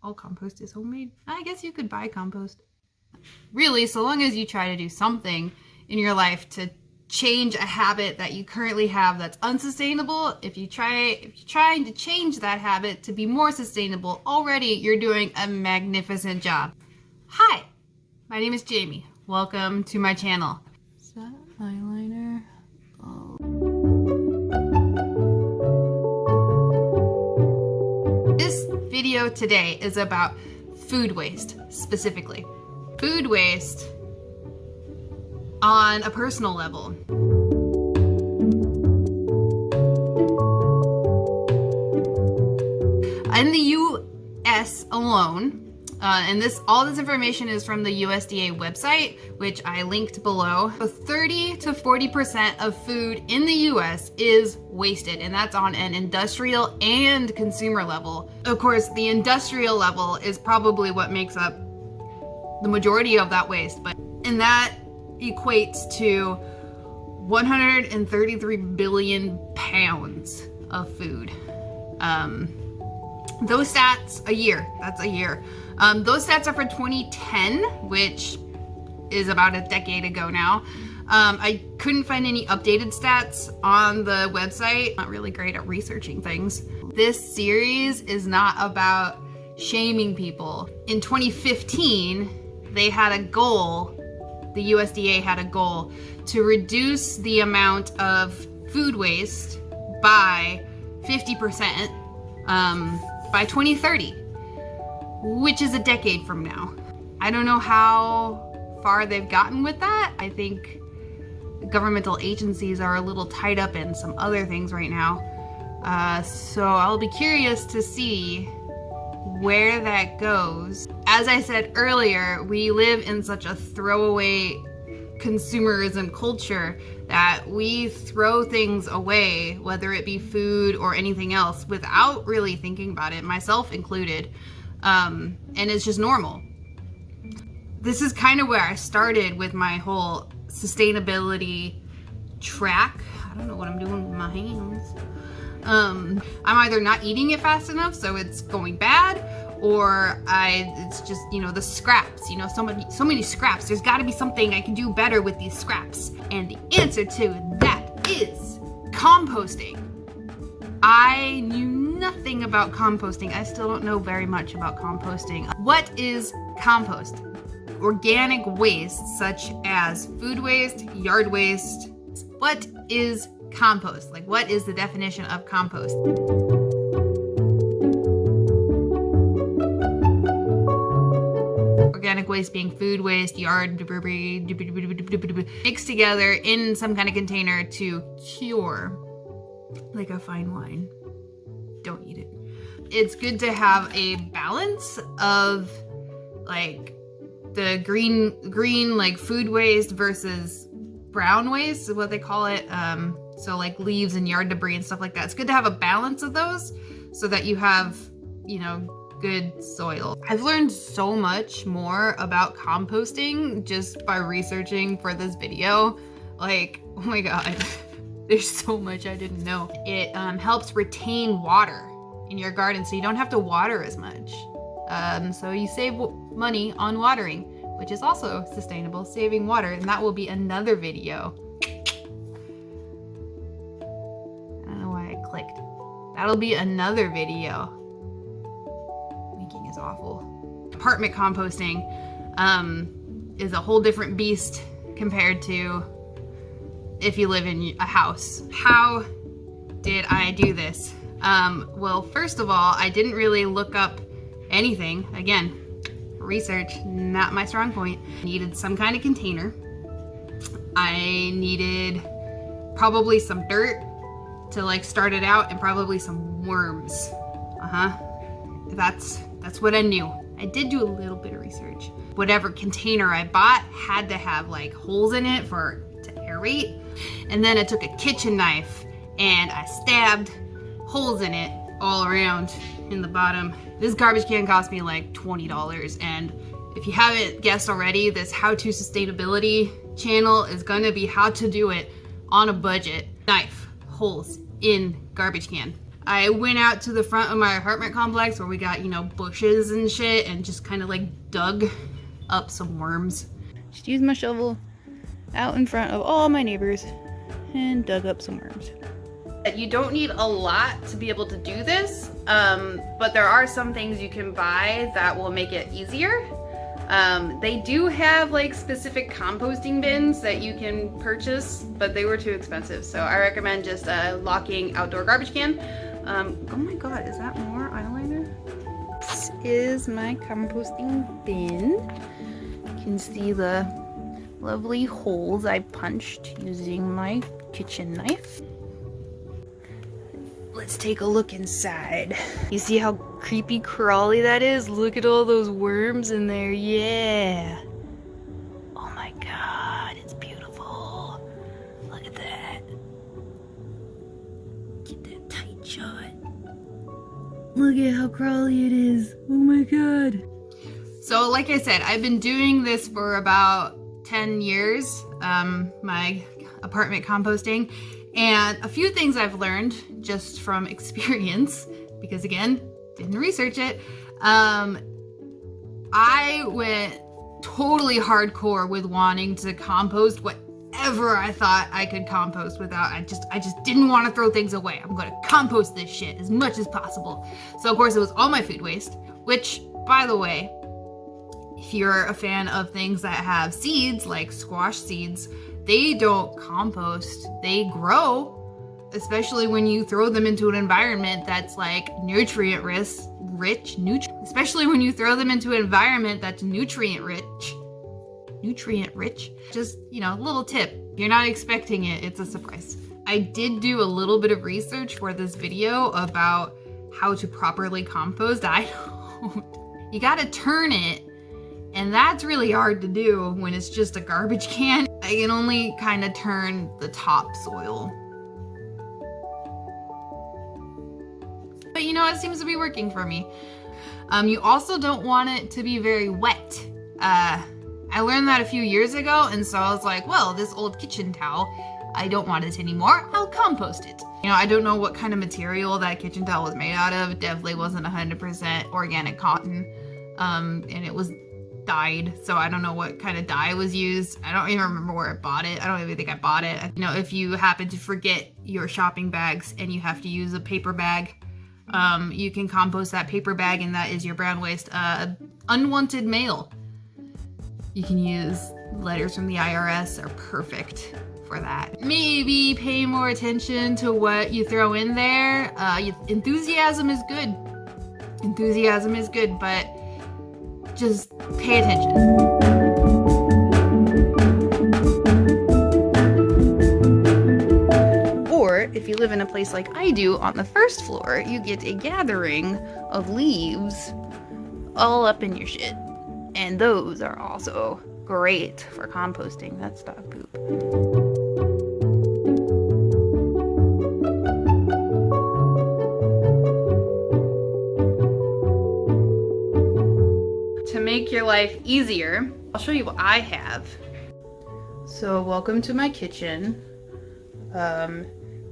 all compost is homemade. I guess you could buy compost. Really, so long as you try to do something in your life to change a habit that you currently have that's unsustainable, if you're trying to change that habit to be more sustainable, already you're doing a magnificent job. Hi, my name is Jamie. Welcome to my channel. Is that eyeliner? Oh. This video today is about food waste, specifically. Food waste on a personal level. In the US alone, and all this information is from the USDA website, which I linked below. 30 to 40% of food in the US is wasted, and that's on an industrial and consumer level. Of course, the industrial level is probably what makes up the majority of that waste, and that equates to 133 billion pounds of food. Those stats a year, that's a year. Those stats are for 2010, which is about a decade ago now. I couldn't find any updated stats on the website. Not really great at researching things. This series is not about shaming people. In 2015, they had a goal, the USDA had a goal to reduce the amount of food waste by 50% by 2030, which is a decade from now. I don't know how far they've gotten with that. I think governmental agencies are a little tied up in some other things right now. So I'll be curious to see where that goes. As I said earlier, we live in such a throwaway consumerism culture that we throw things away, whether it be food or anything else, without really thinking about it, myself included. And it's just normal. This is kind of where I started with my whole sustainability track. I don't know what I'm doing with my hands. I'm either not eating it fast enough, so it's going bad, or it's just, the scraps, so many scraps. There's gotta be something I can do better with these scraps. And the answer to that is composting. I knew nothing about composting. I still don't know very much about composting. What is compost? Organic waste, such as food waste, yard waste. What is compost? Like, what is the definition of compost? Organic waste being food waste, yard debris, mixed together in some kind of container to cure, like a fine wine. Don't eat it. It's good to have a balance of like the green like food waste versus brown waste is what they call it. So like leaves and yard debris and stuff like that. It's good to have a balance of those so that you have, good soil. I've learned so much more about composting just by researching for this video. Like, oh my God, there's so much I didn't know. It helps retain water in your garden so you don't have to water as much. So you save money on watering, which is also sustainable, saving water, and that will be another video. I don't know why I clicked. That'll be another video. Winking is awful. Apartment composting is a whole different beast compared to if you live in a house. How did I do this? Well, first of all, I didn't really look up anything. Again, research, not my strong point. I needed some kind of container. I needed probably some dirt to like start it out, and probably some worms. That's what I knew. I did do a little bit of research. Whatever container I bought had to have like holes in it to aerate. And then I took a kitchen knife and I stabbed holes in it all around in the bottom. This garbage can cost me like $20, and if you haven't guessed already, this how-to sustainability channel is going to be how to do it on a budget. Knife, holes in garbage can. I went out to the front of my apartment complex where we got, you know, bushes and shit, and just kind of like dug up some worms. Just used my shovel out in front of all my neighbors and dug up some worms. You don't need a lot to be able to do this, but there are some things you can buy that will make it easier. They do have like specific composting bins that you can purchase, but they were too expensive. So I recommend just a locking outdoor garbage can. Oh my God, is that more eyeliner? This is my composting bin. You can see the lovely holes I punched using my kitchen knife. Let's take a look inside. You see how creepy crawly that is? Look at all those worms in there. Yeah. Oh my God, it's beautiful. Look at that. Get that tight shot. Look at how crawly it is. Oh my God. So like I said, I've been doing this for about 10 years, my apartment composting. And a few things I've learned just from experience, because again, didn't research it. I went totally hardcore with wanting to compost whatever I thought I could compost without. I just didn't want to throw things away. I'm going to compost this shit as much as possible. So of course it was all my food waste, which, by the way, if you're a fan of things that have seeds, like squash seeds, they don't compost, they grow, especially when you throw them into an environment that's like nutrient rich, especially when you throw them into an environment that's nutrient rich. Just, you know, a little tip. You're not expecting it, it's a surprise. I did do a little bit of research for this video about how to properly compost. You gotta turn it, and that's really hard to do when it's just a garbage can. I can only kind of turn the topsoil. But you know, it seems to be working for me. You also don't want it to be very wet. I learned that a few years ago, and so I was like, well, this old kitchen towel, I don't want it anymore, I'll compost it. You know, I don't know what kind of material that kitchen towel was made out of. It definitely wasn't 100% organic cotton, and it was dyed, so I don't know what kind of dye was used. I don't even remember where I bought it. I don't even think I bought it. You know, if you happen to forget your shopping bags and you have to use a paper bag, you can compost that paper bag, and that is your brown waste. Unwanted mail, you can use letters from the IRS, are perfect for that. Maybe pay more attention to what you throw in there. Enthusiasm is good. Enthusiasm is good, but just pay attention. Or if you live in a place like I do, on the first floor, you get a gathering of leaves all up in your shit. And those are also great for composting. That's dog poop. To make your life easier, I'll show you what I have. So welcome to my kitchen.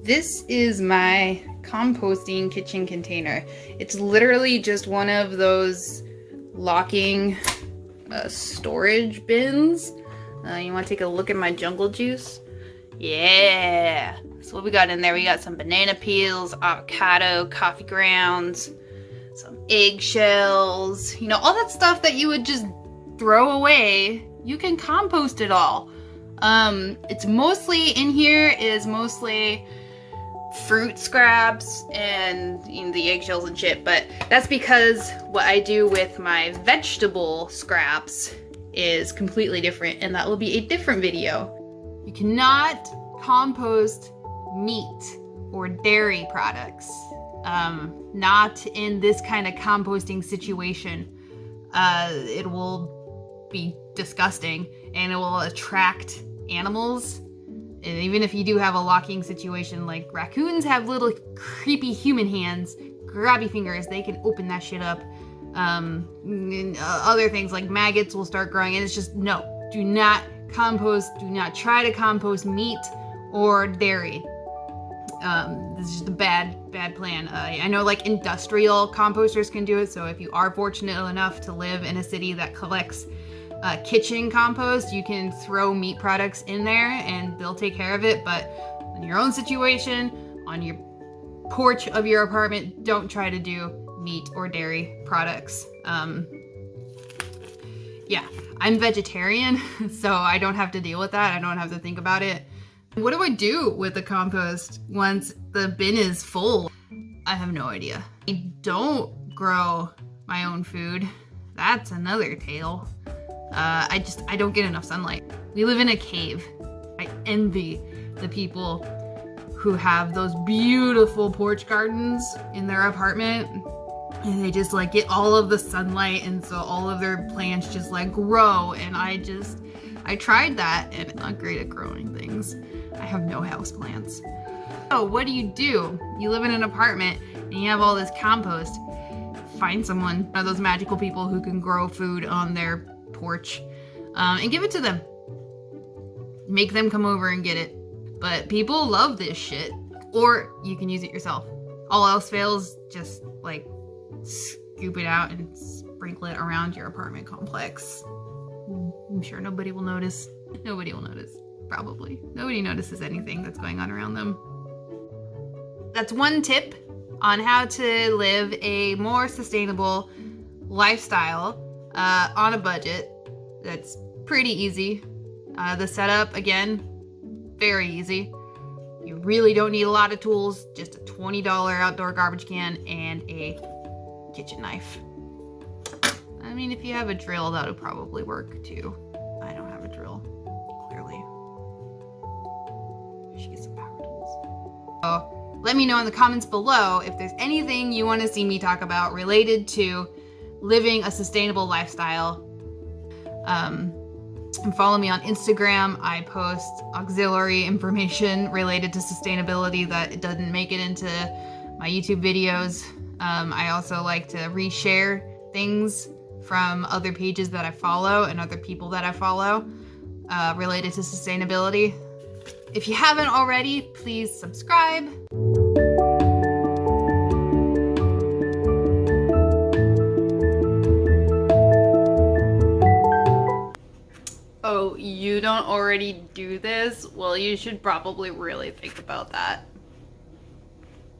This is my composting kitchen container. It's literally just one of those locking storage bins. You want to take a look at my jungle juice? Yeah. So what we got in there? We got some banana peels, avocado, coffee grounds, some eggshells, you know, all that stuff that you would just throw away. You can compost it all. It's mostly in here is mostly fruit scraps and, you know, the eggshells and shit, but that's because what I do with my vegetable scraps is completely different, and that will be a different video. You cannot compost meat or dairy products. Not in this kind of composting situation. It will be disgusting, and it will attract animals. And even if you do have a locking situation, like raccoons have little creepy human hands, grabby fingers, they can open that shit up. And other things like maggots will start growing, and it's just, no, do not compost, do not try to compost meat or dairy. This is just a bad plan. I know like industrial composters can do it, so if you are fortunate enough to live in a city that collects kitchen compost, you can throw meat products in there and they'll take care of it. But in your own situation, on your porch of your apartment, don't try to do meat or dairy products. Yeah, I'm vegetarian, so I don't have to deal with that. I don't have to think about it. What do I do with the compost once the bin is full? I have no idea. I don't grow my own food. That's another tale. I don't get enough sunlight. We live in a cave. I envy the people who have those beautiful porch gardens in their apartment, and they just like get all of the sunlight, and so all of their plants just like grow. And I tried that, and I'm not great at growing things. I have no house plants. So what do? You live in an apartment and you have all this compost. Find someone, one of those magical people who can grow food on their porch, and give it to them. Make them come over and get it. But people love this shit. Or you can use it yourself. All else fails, just like scoop it out and sprinkle it around your apartment complex. I'm sure nobody will notice. Nobody will notice, probably. Nobody notices anything that's going on around them. That's one tip on how to live a more sustainable lifestyle on a budget. That's pretty easy. The setup, again, very easy. You really don't need a lot of tools, just a $20 outdoor garbage can and a kitchen knife. I mean, if you have a drill, that would probably work too. I don't have a drill, clearly. I should get some power tools. So let me know in the comments below if there's anything you want to see me talk about related to living a sustainable lifestyle. And follow me on Instagram. I post auxiliary information related to sustainability that doesn't make it into my YouTube videos. I also like to reshare things from other pages that I follow and other people that I follow related to sustainability. If you haven't already, please subscribe. Oh, you don't already do this? Well, you should probably really think about that.